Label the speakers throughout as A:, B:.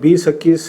A: 20-21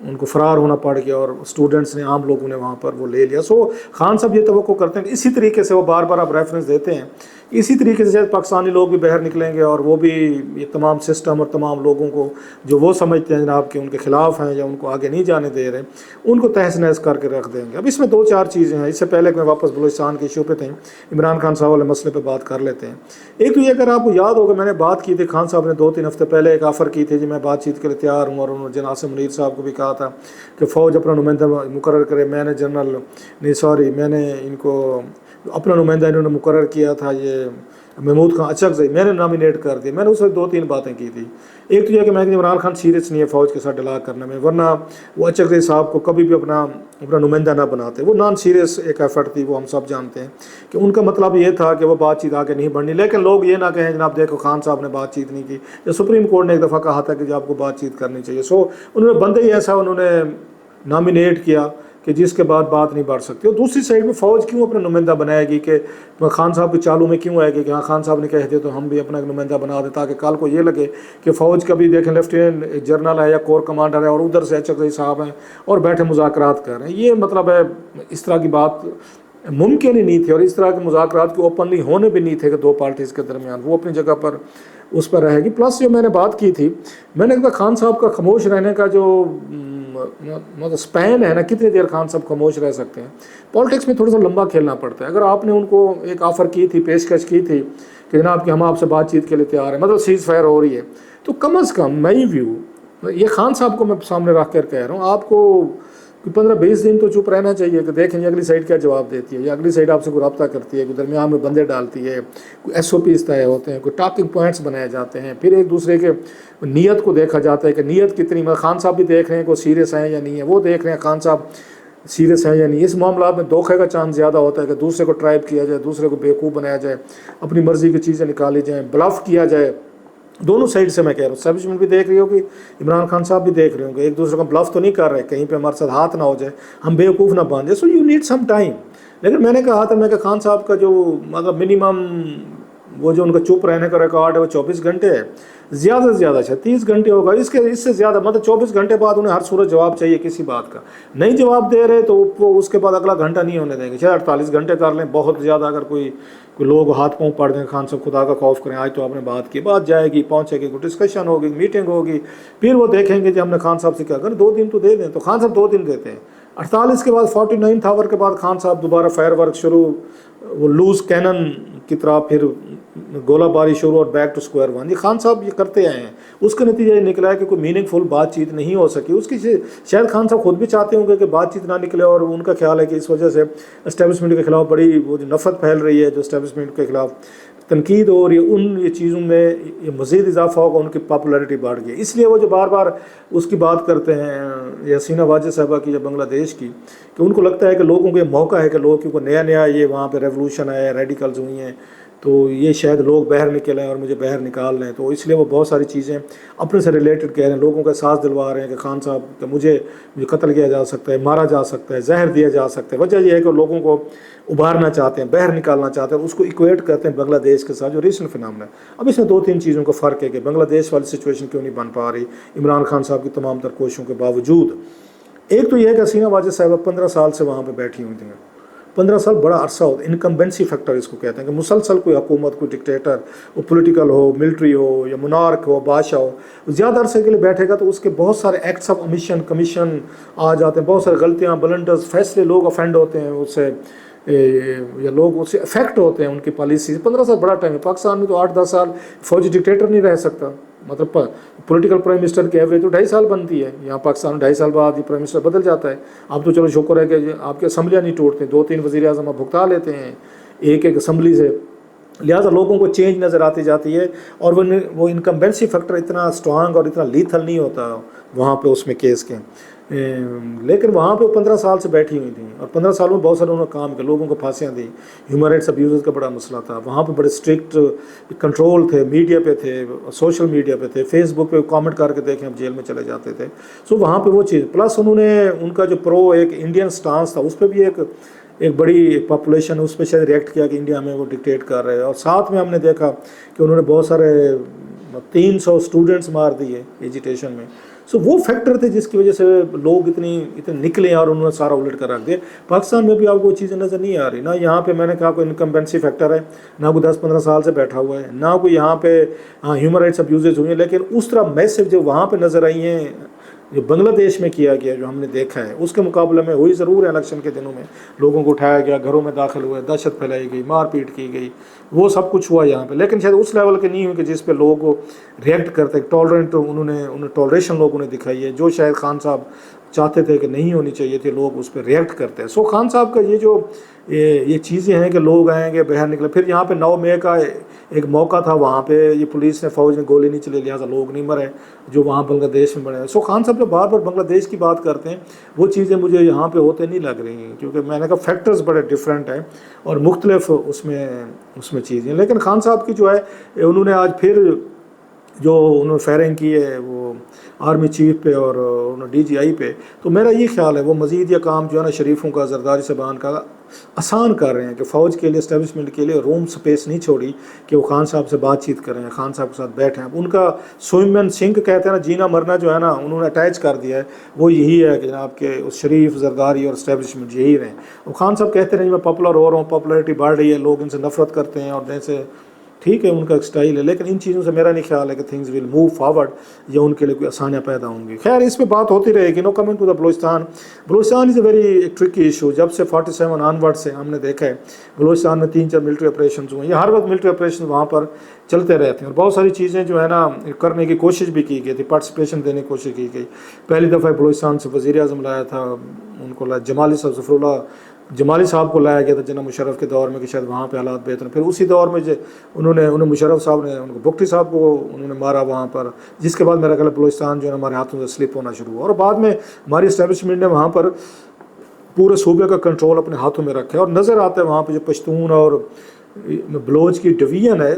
A: ان کو فرار ہونا پڑ گیا اور اسٹوڈنٹس نے عام لوگوں نے وہاں پر وہ لے لیا. سو خان صاحب یہ توقع کرتے ہیں کہ اسی طریقے سے وہ بار بار آپ ریفرنس دیتے ہیں, اسی طریقے سے شاید پاکستانی لوگ بھی باہر نکلیں گے اور وہ بھی یہ تمام سسٹم اور تمام لوگوں کو جو وہ سمجھتے ہیں جناب کہ ان کے خلاف ہیں یا ان کو آگے نہیں جانے دے رہے, ان کو تہس نہس کر کے رکھ دیں گے. اب اس میں 2-4 چیزیں ہیں. اس سے پہلے کہ میں واپس بلوچستان کے ایشو پہ تھے, عمران خان صاحب والے مسئلے پہ بات کر لیتے ہیں. ایک تو یہ اگر آپ کو یاد ہوگا میں نے بات کی تھی, خان صاحب نے 2-3 ہفتے پہلے ایک آفر کی تھی جی میں بات چیت کے لیے تیار ہوں, اور انہوں نے جناب منیر صاحب کو بھی کہا تھا کہ فوج اپنا نمائندہ مقرر کرے. میں نے میں نے ان کو اپنا نمائندہ انہوں نے مقرر کیا تھا, یہ محمود خان اچکزئی میں نے نامینیٹ کر دی. میں نے اس وقت 2-3 باتیں کی تھی. ایک تو یہ کہ میں کہ عمران خان سیریس نہیں ہے فوج کے ساتھ ڈلا کرنے میں, ورنہ وہ اچکزئی صاحب کو کبھی بھی اپنا نمائندہ نہ بناتے. وہ نان سیریس ایک ایفرٹ تھی, وہ ہم سب جانتے ہیں کہ ان کا مطلب یہ تھا کہ وہ بات چیت آگے نہیں بڑھنی. لیکن لوگ یہ نہ کہیں جناب دیکھو خان صاحب نے بات چیت نہیں کی, یا سپریم کورٹ نے ایک دفعہ کہا تھا کہ جب آپ کو بات چیت کرنی چاہیے. سو انہوں نے بندے ہی ایسا انہوں نے نامینیٹ کیا کہ جس کے بعد بات نہیں بڑھ سکتی. اور دوسری سائڈ میں فوج کیوں اپنا نمائندہ بنائے گی کہ خان صاحب کے چالوں میں کیوں آئے گی کہ ہاں خان صاحب نے کہہ دیا تو ہم بھی اپنا ایک نمائندہ بنا دیں, تاکہ کل کو یہ لگے کہ فوج کا بھی دیکھیں لیفٹیننٹ جنرل ہے یا کور کمانڈر ہے اور ادھر سے اچکزئی صاحب ہیں اور بیٹھے مذاکرات کر رہے ہیں. یہ مطلب ہے اس طرح کی بات ممکن ہی نہیں تھی, اور اس طرح کے مذاکرات کے اوپنلی ہونے بھی نہیں تھے کہ 2 پارٹیز کے درمیان. وہ اپنی جگہ پر اس پر رہے گی. پلس جو میں نے بات کی تھی, میں نے کہا خان صاحب کا خاموش رہنے کا جو مطلب سپین ہے نا, کتنی دیر خان صاحب خاموش رہ سکتے ہیں. پالیٹکس میں تھوڑا سا لمبا کھیلنا پڑتا ہے. اگر آپ نے ان کو ایک آفر کی تھی, پیشکش کی تھی کہ جناب کہ ہم آپ سے بات چیت کے لیے تیار ہیں, مطلب سیز فائر ہو رہی ہے, تو کم از کم میں ویو یہ خان صاحب کو میں سامنے رکھ کر کہہ رہا ہوں, آپ کو 15-20 دن تو چپ رہنا چاہیے کہ دیکھیں اگلی سائڈ کیا جواب دیتی ہے, یا اگلی سائڈ آپ سے کوئی رابطہ کرتی ہے, کوئی درمیان میں بندے ڈالتی ہے, کوئی SOPs طے ہوتے ہیں, کوئی ٹاکنگ پوائنٹس بنائے جاتے ہیں, پھر ایک دوسرے کے نیت کو دیکھا جاتا ہے کہ نیت کتنی. خان صاحب بھی دیکھ رہے ہیں کہ وہ سیریس ہیں یا نہیں ہے, وہ دیکھ رہے ہیں خان صاحب سیریس ہیں یا نہیں. اس معاملات میں دھوکے کا چانس زیادہ ہوتا ہے کہ دوسرے کو ٹرائب کیا جائے, دوسرے کو بیوقوف بنایا جائے, اپنی مرضی کی چیزیں نکالی جائیں, بلف کیا جائے. دونوں سائڈ سے میں کہہ رہا ہوں, اسٹیبلشمنٹ بھی دیکھ رہی ہوگی, عمران خان صاحب بھی دیکھ رہے ہوں گے, ایک دوسرے کو بلف تو نہیں کر رہے, کہیں پہ ہمارے ساتھ ہاتھ نہ ہو جائے, ہم بیوقوف نہ بن جائے. So you need some time. لیکن میں نے کہا تھا, میں کہ خان صاحب کا جو مطلب منیمم وہ جو ان کا چپ رہنے کا ریکارڈ ہے وہ 24 گھنٹے ہے, زیادہ سے زیادہ 30 گھنٹے ہوگا. اس سے زیادہ مطلب 24 گھنٹے بعد انہیں ہر صورت جواب چاہیے کسی بات کا. نہیں جواب دے رہے تو وہ اس کے بعد اگلا گھنٹہ نہیں ہونے دیں گے, چاہے 48 گھنٹے کر لیں. بہت زیادہ اگر کوئی لوگ ہاتھ پاؤں پڑ دیں, خان صاحب خدا کا خوف کریں, آج تو آپ نے بات کی, بات جائے گی, پہنچے گی, کوئی ڈسکشن ہوگی, میٹنگ ہوگی, پھر وہ دیکھیں گے کہ ہم نے خان صاحب سے کیا کریں. 2 دن تو دے دیں. تو خان صاحب 2 دن دیتے ہیں. 48 کے بعد 49 آور کے بعد خان صاحب دوبارہ فائر ورک شروع, وہ لوز کینن کی طرح پھر گولہ باری شروع, اور بیک ٹو اسکوائر ون. یہ خان صاحب یہ کرتے آئے ہیں. اس کا نتیجہ یہ نکلا ہے کہ کوئی میننگ فل بات چیت نہیں ہو سکی. اس کی شاید خان صاحب خود بھی چاہتے ہوں گے کہ بات چیت نہ نکلے, اور ان کا خیال ہے کہ اس وجہ سے اسٹیبلشمنٹ کے خلاف بڑی وہ جو نفرت پھیل رہی ہے, جو اسٹیبلشمنٹ کے خلاف تنقید ہو رہی ہے, ان یہ چیزوں میں یہ مزید اضافہ ہوگا, ان کی پاپولیرٹی بڑھ گئی. اس لیے وہ جو بار بار اس کی بات کرتے ہیں, یہ حسینہ واجد صاحبہ کی, جو بنگلہ دیش کی, کہ ان کو لگتا ہے کہ لوگوں کو یہ موقع ہے کہ لوگ کیونکہ نیا یہ وہاں پہ ریولوشن ہے, ریڈیکلز ہوئی ہیں, تو یہ شاید لوگ باہر نکلیں اور مجھے باہر نکال لیں. تو اس لیے وہ بہت ساری چیزیں اپنے سے ریلیٹڈ کہہ رہے ہیں, لوگوں کا احساس دلوا رہے ہیں کہ خان صاحب کہ مجھے قتل کیا جا سکتا ہے, مارا جا سکتا ہے, زہر دیا جا سکتا ہے. وجہ یہ ہے کہ لوگوں کو ابھارنا چاہتے ہیں, باہر نکالنا چاہتے ہیں, اس کو ایکویٹ کرتے ہیں بنگلہ دیش کے ساتھ جو ریسنٹ فنامنا ہے. اب اس میں 2-3 چیزوں کا فرق ہے کہ بنگلہ دیش والی سچویشن کیوں نہیں بن پا رہی عمران خان صاحب کی تمام تر کوششوں کے باوجود. ایک تو یہ ہے کہ حسینہ واجد صاحبہ 15 سال سے وہاں پہ بیٹھی ہوئی تھیں. 15 سال بڑا عرصہ ہوتا ہے, انکمبینسی فیکٹر اس کو کہتے ہیں, کہ مسلسل کوئی حکومت, کوئی ڈکٹیٹر, وہ پولیٹیکل ہو, ملٹری ہو, یا منارک ہو, بادشاہ ہو, زیادہ عرصے کے لیے بیٹھے گا تو اس کے بہت سارے ایکٹس آف امیشن کمیشن آ جاتے ہیں, بہت سارے غلطیاں, بلنڈرز, فیصلے, لوگ افینڈ ہوتے ہیں اس سے, یا لوگ اس سے افیکٹ ہوتے ہیں ان کی پالیسی. 15 سال بڑا ٹائم ہے. پاکستان میں تو 8-10 سال فوجی ڈکٹیٹر نہیں رہ سکتا, مطلب پولیٹیکل پرائم منسٹر کی ایوریج تو 2.5 سال بنتی ہے. یہاں پاکستان میں 2.5 سال بعد یہ پرائم منسٹر بدل جاتا ہے. اب تو چلو شکر ہے کہ آپ کی اسمبلیاں نہیں ٹوٹتے, 2-3 وزیر اعظم آپ بھگتا لیتے ہیں ایک اسمبلی سے, لہٰذا لوگوں کو چینج نظر آتی جاتی ہے. اور وہ انکمبینسی فیکٹر اتنا اسٹرانگ اور اتنا لیتھل نہیں ہوتا وہاں پہ اس میں کیس کے. لیکن وہاں پہ 15 سال سے بیٹھی ہوئی تھیں, اور 15 سالوں میں بہت سارے انہوں نے کام کیا, لوگوں کو پھانسیاں دی, ہیومن رائٹس ابیوز کا بڑا مسئلہ تھا وہاں پہ, بڑے اسٹرکٹ کنٹرول تھے, میڈیا پہ تھے, سوشل میڈیا پہ تھے, فیس بک پہ کامنٹ کر کے دیکھیں اب جیل میں چلے جاتے تھے. سو وہاں پہ وہ چیز, پلس انہوں نے ان کا جو ایک انڈین سٹانس تھا, اس پہ بھی ایک بڑی پاپولیشن اس پہ شاید ریئیکٹ کیا کہ انڈیا میں وہ ڈکٹیٹ کر رہے ہیں. اور ساتھ میں ہم نے دیکھا کہ انہوں نے بہت سارے 300 اسٹوڈنٹس مار دیے ایجیٹیشن میں. سو وہ فیکٹر تھے جس کی وجہ سے لوگ اتنے نکلے اور انہوں نے سارا الٹ کر رکھ دیا. پاکستان میں بھی آپ کو وہ چیزیں نظر نہیں آ رہی. نہ یہاں پہ میں نے کہا کوئی انکمبینسی فیکٹر ہے, نہ کوئی 10-15 سال سے بیٹھا ہوا ہے, نہ کوئی یہاں پہ ہیومن رائٹس ابیوزز ہوئی ہیں, لیکن اس طرح میسو جو وہاں پہ نظر آئی ہیں جو بنگلہ دیش میں کیا گیا, جو ہم نے دیکھا ہے, اس کے مقابلے میں ہوئی ضرور ہے الیکشن کے دنوں میں. لوگوں کو اٹھایا گیا, گھروں میں داخل ہوئے, دہشت پھیلائی گئی, مار پیٹ کی گئی, وہ سب کچھ ہوا یہاں پہ, لیکن شاید اس لیول کے نہیں ہوئی کہ جس پہ لوگ ریئیکٹ کرتے. ٹالرنٹ انہیں ٹالریشن لوگوں نے دکھائی ہے, جو شاید خان صاحب چاہتے تھے کہ نہیں ہونی چاہیے تھی, لوگ اس پہ ریئیکٹ کرتے ہیں. سو خان صاحب کا یہ چیزیں ہیں کہ لوگ آئیں گے باہر نکلے. پھر یہاں پہ 9 مئی کا ایک موقع تھا, وہاں پہ یہ پولیس نے فوج نے گولی نہیں چلی, لہٰذا لوگ نہیں مرے جو وہاں بنگلہ دیش میں بڑے. سو خان صاحب جو بار بار بنگلہ دیش کی بات کرتے ہیں, وہ چیزیں مجھے یہاں پہ ہوتے نہیں لگ رہی ہیں, کیونکہ میں نے کہا فیکٹرز بڑے ڈفرینٹ ہیں اور مختلف اس میں چیزیں. لیکن خان صاحب کی جو ہے انہوں نے آج پھر جو انہوں نے فائرنگ کی ہے وہ آرمی چیف پہ اور ڈی جی آئی پہ, تو میرا یہ خیال ہے وہ مزید یہ کام جو ہے نا شریفوں کا, زرداری صاحبان کا آسان کر رہے ہیں کہ فوج کے لیے اسٹیبلشمنٹ کے لیے روم سپیس نہیں چھوڑی کہ وہ خان صاحب سے بات چیت کریں, خان صاحب کے ساتھ بیٹھیں. ان کا سوئمن سنگھ کہتے ہیں نا, جینا مرنا جو ہے نا انہوں نے اٹیچ کر دیا ہے, وہ یہی ہے کہ جناب کہ اس شریف, زرداری اور اسٹیبلشمنٹ یہی رہیں. وہ خان صاحب کہتے ہیں میں پاپولر ہو رہا ہوں, پاپولیرٹی بڑھ رہی ہے, لوگ ان سے نفرت کرتے ہیں اور جیسے ٹھیک ہے ان کا ایک اسٹائل ہے, لیکن ان چیزوں سے میرا نہیں خیال ہے کہ تھنگز ول موو فارورڈ یا ان کے لیے کوئی آسانیاں پیدا ہوں گی. خیر اس پہ بات ہوتی رہے گی. No comment to the Balochistan. Balochistan is a very tricky issue. جب سے 47 آنورڈ سے ہم نے دیکھا ہے بلوچستان میں 3-4 ملٹری آپریشنز ہوئے ہیں. یہ ہر وقت ملٹری آپریشن وہاں پر چلتے رہتے ہیں اور بہت ساری چیزیں جو ہے نا کرنے کی کوشش بھی کی گئی تھی, پارٹیسپیشن دینے کی کوشش کی گئی. پہلی دفعہ بلوچستان سے وزیر اعظم لایا تھا, ان کو جمالی صاحب, ظفر اللہ جمالی صاحب کو لایا گیا تھا جناب مشرف کے دور میں کہ شاید وہاں پہ حالات بہتر ہیں. پھر اسی دور میں انہیں مشرف صاحب نے ان کو بگٹی صاحب کو انہوں نے مارا وہاں پر, جس کے بعد میرا خیال بلوچستان جو ہے ہمارے ہاتھوں سے سلپ ہونا شروع ہوا. اور بعد میں ہماری اسٹیبلشمنٹ نے وہاں پر پورے صوبے کا کنٹرول اپنے ہاتھوں میں رکھا ہے, اور نظر آتا ہے وہاں پہ جو پشتون اور بلوچ کی ڈویژن ہے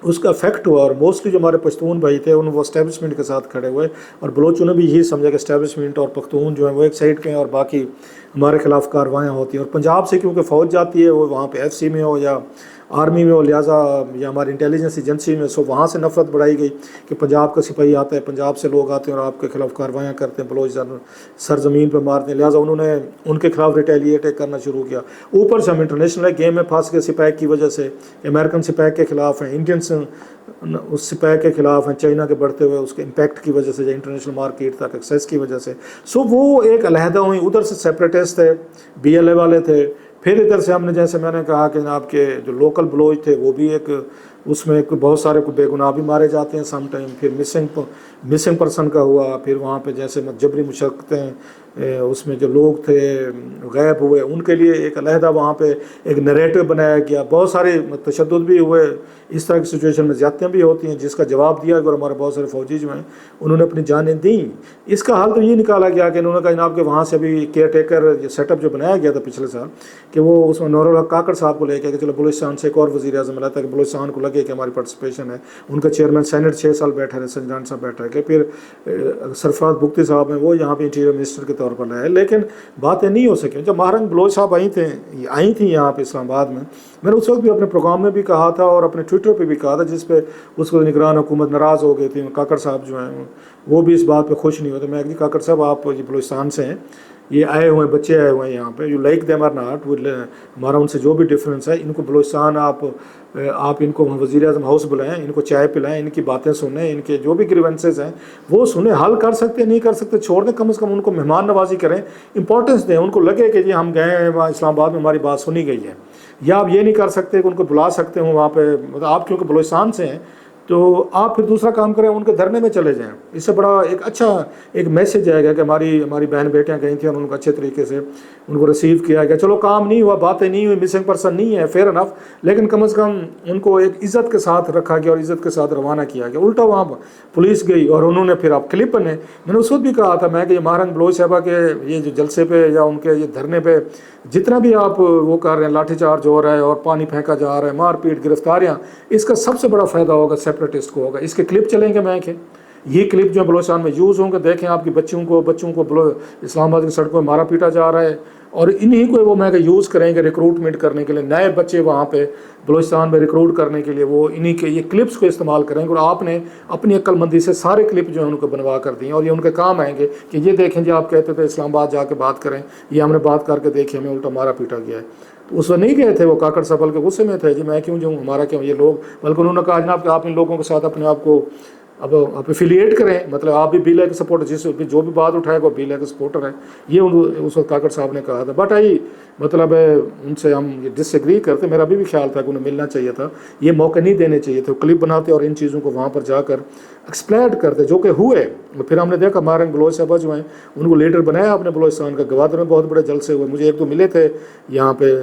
A: اس کا افیکٹ ہوا. اور موسٹلی جو ہمارے پشتون بھائی تھے وہ اسٹیبلشمنٹ کے ساتھ کھڑے ہوئے, اور بلوچوں نے بھی یہی سمجھا کہ اسٹیبلشمنٹ اور پختون جو ہیں وہ ایک سائڈ پہ ہیں اور باقی ہمارے خلاف کاروائیاں ہوتی ہیں. اور پنجاب سے کیونکہ فوج جاتی ہے, وہ وہاں پہ ایف سی میں ہو یا آرمی میں ہو, لہٰذا یا ہماری انٹیلیجنس ایجنسی میں, سو وہاں سے نفرت بڑھائی گئی کہ پنجاب کا سپاہی آتا ہے, پنجاب سے لوگ آتے ہیں اور آپ کے خلاف کاروائیاں کرتے ہیں, بلوچ سرزمین پہ مارتے ہیں, لہٰذا انہوں نے ان کے خلاف ریٹیلیٹ کرنا شروع کیا. اوپر سے ہم انٹرنیشنل گیم میں پھنس گئے سپیک کی وجہ سے, امریکن سپیک کے خلاف ہیں, انڈینس اس سپیک کے خلاف ہیں, چائنا کے بڑھتے ہوئے اس کے امپیکٹ کی وجہ سے, یا انٹرنیشنل مارکیٹ تک ایکسیس کی وجہ سے. سو وہ ایک علیحدہ ہوئی. ادھر سے سیپریٹسٹ تھے, بی ایل اے والے تھے, پھر ادھر سے ہم نے جیسے میں نے کہا کہ جناب کے جو لوکل بلوچ تھے وہ بھی ایک اس میں بہت سارے کو بے گناہ بھی مارے جاتے ہیں سم ٹائم. پھر مسنگ پرسن کا ہوا, پھر وہاں پہ جیسے جبری مشقتیں, اس میں جو لوگ تھے غائب ہوئے ان کے لیے ایک علیحدہ وہاں پہ ایک نیریٹو بنایا گیا. بہت سارے تشدد بھی ہوئے, اس طرح کی سچویشن میں زیادتیاں بھی ہوتی ہیں جس کا جواب دیا, اور ہمارے بہت سارے فوجی جو ہیں انہوں نے اپنی جانیں دیں. اس کا حل تو یہ نکالا گیا کہ انہوں نے کہا جناب کہ وہاں سے بھی کیئر ٹیکر یہ سیٹ اپ جو بنایا گیا تھا پچھلے سال, کہ وہ اس میں نور الحق کاکڑ صاحب کو لے کے کہ چلو بلوچستان سے ایک اور وزیر اعظم ملا تھا کہ بلوچستان کو لگے کہ ہماری پارٹیسپیشن ہے. ان کا چیئرمین سینٹ 6 سال بیٹھا رہے, سنجان صاحب بیٹھا ہے, کہ پھر سرفراز بگٹی صاحب ہیں وہ یہاں پہ انٹیریئر منسٹر کے طور پر لائے. لیکن باتیں نہیں ہو سکیں. جب مہارنگ بلوچ صاحب آئی تھیں یہاں پہ اسلام آباد میں نے اس وقت بھی اپنے پروگرام میں بھی کہا تھا اور اپنے ٹویٹر پہ بھی کہا تھا, جس پہ اس کو نگران حکومت ناراض ہو گئی تھی. کاکڑ صاحب جو ہیں وہ بھی اس بات پہ خوش نہیں ہوتے. میں کہ کاکڑ صاحب آپ یہ بلوچستان سے ہیں, یہ آئے ہوئے ہیں, بچے آئے ہوئے ہیں یہاں پہ, you like them or not, ہمارا ان سے جو بھی ڈفرینس ہے, ان کو بلوچستان آپ ان کو وزیر اعظم ہاؤس بلائیں, ان کو چائے پلائیں, ان کی باتیں سنیں, ان کے جو بھی گریونسز ہیں وہ سنیں, حل کر سکتے نہیں کر سکتے چھوڑ دیں, کم از کم ان کو مہمان نوازی کریں, امپورٹنس دیں, ان کو لگے کہ جی ہم گئے ہیں وہاں اسلام آباد میں ہماری بات سنی گئی ہے. یا آپ یہ نہیں کر سکتے کہ ان کو بلا سکتے ہوں وہاں پہ, مطلب آپ کیونکہ بلوچستان سے ہیں تو آپ پھر دوسرا کام کریں, ان کے دھرنے میں چلے جائیں. اس سے بڑا ایک اچھا ایک میسج آئے گا کہ ہماری بہن بیٹیاں گئی تھیں اور ان کو اچھے طریقے سے ان کو ریسیو کیا گیا. چلو کام نہیں ہوا, باتیں نہیں ہوئی, مسنگ پرسن نہیں ہے, فیئر انف, لیکن کم از کم ان کو ایک عزت کے ساتھ رکھا گیا اور عزت کے ساتھ روانہ کیا گیا. الٹا وہاں پولیس گئی اور انہوں نے پھر آپ کلپ بنے. میں نے اس وقت بھی کہا تھا میں کہ یہ مہارنگ بلوچ صاحبہ کے یہ جو جلسے پہ یا ان کے یہ دھرنے پہ جتنا بھی آپ وہ کر رہے ہیں, لاٹھی چارج ہو رہا ہے اور پانی پھینکا جا رہا ہے, مار پیٹ, گرفتاریاں, اس کا سب سے بڑا فائدہ ہوگا سیپریٹسٹ کو ہوگا. اس کے کلپ چلیں گے میں کہ یہ کلپ جو ہے بلوچستان میں یوز ہوں گے. دیکھیں آپ کی بچوں کو اسلام آباد کی سڑکوں میں مارا پیٹا جا رہا ہے, اور انہی کو وہ میں کہ یوز کریں گے ریکروٹمنٹ کرنے کے لیے, نئے بچے وہاں پہ بلوچستان میں ریکروٹ کرنے کے لیے وہ انہی کے یہ کلپس کو استعمال کریں گے. اور آپ نے اپنی عقل مندی سے سارے کلپ جو ہیں ان کو بنوا کر دیے, اور یہ ان کے کام آئیں گے کہ یہ دیکھیں جی آپ کہتے تھے اسلام آباد جا کے بات کریں, یہ ہم نے بات کر کے دیکھی, ہمیں الٹا مارا پیٹا گیا ہے. تو اس وقت نہیں گئے تھے وہ کاکڑ صاحب کے غصے میں تھے جی میں کیوں جاؤں, ہمارا کیوں یہ لوگ, بلکہ انہوں نے کہا جناب کہ آپ ان لوگوں کے ساتھ اپنے آپ کو اب آپ افیلیٹ کریں, مطلب آپ بھی بیلا کے سپورٹر, جو بھی بات اٹھائے گا بیلا کے سپورٹر ہے, یہ اس وقت کاکڑ صاحب نے کہا تھا. بٹ مطلب ان سے ہم ڈس ایگری کرتے, میرا بھی خیال تھا کہ انہیں ملنا چاہیے تھا, یہ موقع نہیں دینے چاہیے تھے, کلپ بناتے اور ان چیزوں کو وہاں پر جا کر ایکسپلیٹ کرتے, جو کہ ہوئے. پھر ہم نے دیکھا مارنگ بلوچ صاحبہ جو ہیں ان کو لیڈر بنایا آپ نے بلوچستان کا. گوادر میں بہت بڑے جلسے ہوئے, مجھے ایک دو ملے تھے یہاں پہ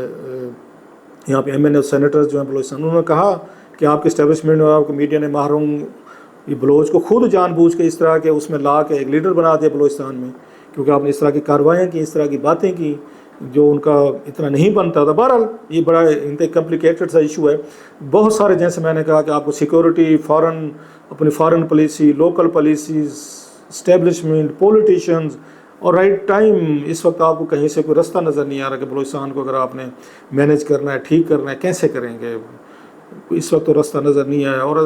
A: ایم این اے سینیٹرز جو ہیں بلوچستان, انہوں نے کہا کہ آپ کے اسٹیبلشمنٹ اور آپ کو میڈیا نے محروم یہ بلوچ کو خود جان بوجھ کے اس طرح کے اس میں لا کے ایک لیڈر بنا دیا بلوچستان میں, کیونکہ آپ نے اس طرح کی کاروائیاں کی, اس طرح کی باتیں کی جو ان کا اتنا نہیں بنتا تھا. بہرحال یہ بڑا انتہائی کمپلیکیٹڈ سا ایشو ہے. بہت سارے جیسے میں نے کہا کہ آپ کو سیکورٹی, اپنی foreign policy, local policies, establishment, politicians, اور رائٹ ٹائم. اس وقت آپ کو کہیں سے کوئی رستہ نظر نہیں آ رہا کہ بلوچستان کو اگر آپ نے مینیج کرنا ہے, ٹھیک کرنا ہے, کیسے کریں گے, اس وقت تو راستہ نظر نہیں آیا. اور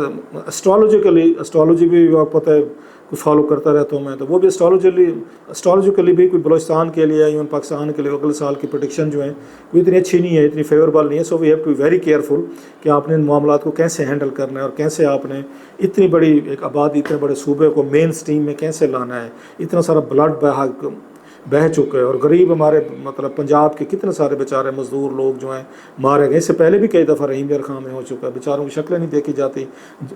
A: اسٹرالوجی بھی آپ پتہ ہے کوئی فالو کرتا رہتا ہوں میں, تو وہ بھی اسٹرالوجیکلی بھی کوئی بلوچستان کے لیے ایون پاکستان کے لیے اگلے سال کی پریڈکشن جو ہیں وہ اتنی اچھی نہیں ہے, اتنی فیوریبل نہیں ہے. So we have to be very careful کہ آپ نے ان معاملات کو کیسے ہینڈل کرنا ہے, اور کیسے آپ نے اتنی بڑی ایک آبادی, اتنے بڑے صوبے کو مین سٹریم میں کیسے لانا ہے. اتنا سارا بلڈ بہہ چکے ہیں, اور غریب ہمارے مطلب پنجاب کے کتنے سارے بیچارے مزدور لوگ جو ہیں مارے گئے. اس سے پہلے بھی کئی دفعہ رحیم یار خان میں ہو چکا ہے, بیچاروں کی شکلیں نہیں دیکھی جاتی,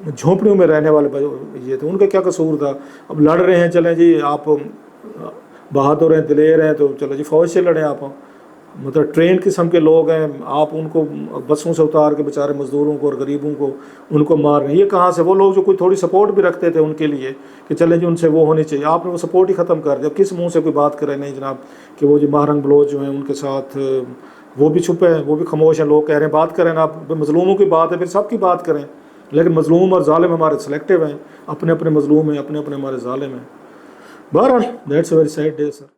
A: جھونپڑیوں میں رہنے والے یہ تھے, ان کا کیا قصور تھا. اب لڑ رہے ہیں, چلیں جی آپ بہادر ہیں, دلیر ہیں, تو چلو جی فوج سے لڑیں. آپ مطلب ٹرین قسم کے لوگ ہیں, آپ ان کو بسوں سے اتار کے بیچارے مزدوروں کو اور غریبوں کو ان کو مار رہے ہیں. یہ کہاں سے, وہ لوگ جو کوئی تھوڑی سپورٹ بھی رکھتے تھے ان کے لیے کہ چلیں جی ان سے وہ ہونی چاہیے, آپ نے وہ سپورٹ ہی ختم کر دیا. کس منہ سے کوئی بات کرے نہیں جناب کہ وہ جو مہرنگ بلوچ جو ہیں ان کے ساتھ وہ بھی چھپے ہیں, وہ بھی خاموش ہیں. لوگ کہہ رہے ہیں بات کریں نا, آپ مظلوموں کی بات ہے پھر سب کی بات کریں, لیکن مظلوم اور ظالم ہمارے سلیکٹیو ہیں, اپنے اپنے مظلوم ہیں, اپنے اپنے ہمارے ظالم ہیں. بہرحال that's a very sad day sir.